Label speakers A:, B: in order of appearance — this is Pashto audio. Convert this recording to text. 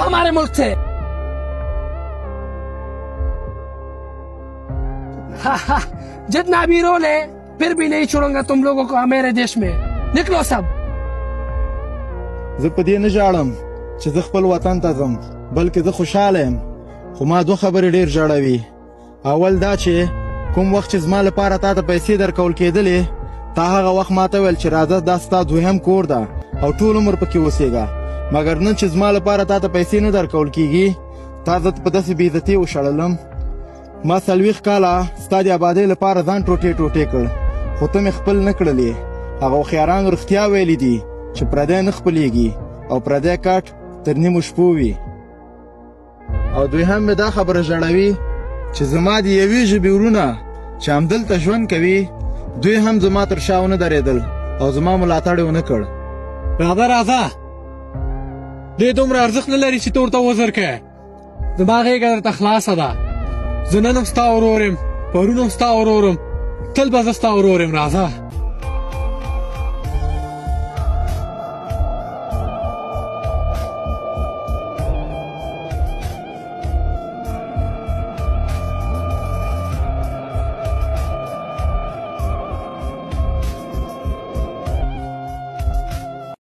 A: हमारे मुल्क से। जितना भी रो ले फिर भी नहीं छोड़ूंगा तुम लोगों को मेरे देश में। निकलो सब।
B: زه په دې نه ژاړم چې زه خپل وطن ته ځم، بلکې زه خوشحاله یم. خو ما دوه خبرې ډېر ژړوي. اول دا چې کوم وخت چې زما لپاره تا ته پیسې درکول کېدلې، تا هغه وخت ما ته ویل چې راځه دا ستا دویم کور ده او ټول عمر پکې اوسېږه. مګر نن چې زما لپاره تا ته پیسې نه درکول کېږي، تا زه په داسې بېعزتي وشړلم. ما 40 کاله ستا د ابادۍ لپاره ځان ټوټې ټوټې کړ، خو ته مې خپل نه کړلې. هغه هوښیارانو رښتیا ویلي دي چې پردی نه خپلېږي او پردی کټ تر نیمو شپو وي. او دویم مې دا خبره ژړوي چې زما د یوې ژبې ورونه چې همدلته ژوند کوي، دوی هم زما تر شا ونه درېدل او زما ملاتړ یې ونه کړ.
C: راځه دې دومره ارزښت نه لري چې ته ورته وزر کوې. زما غېږه درته خلاصه ده. زه نن هم ستا ورور یم، پرون هم ستا ورور یم، تل به زه ستا ورور یم. راځه.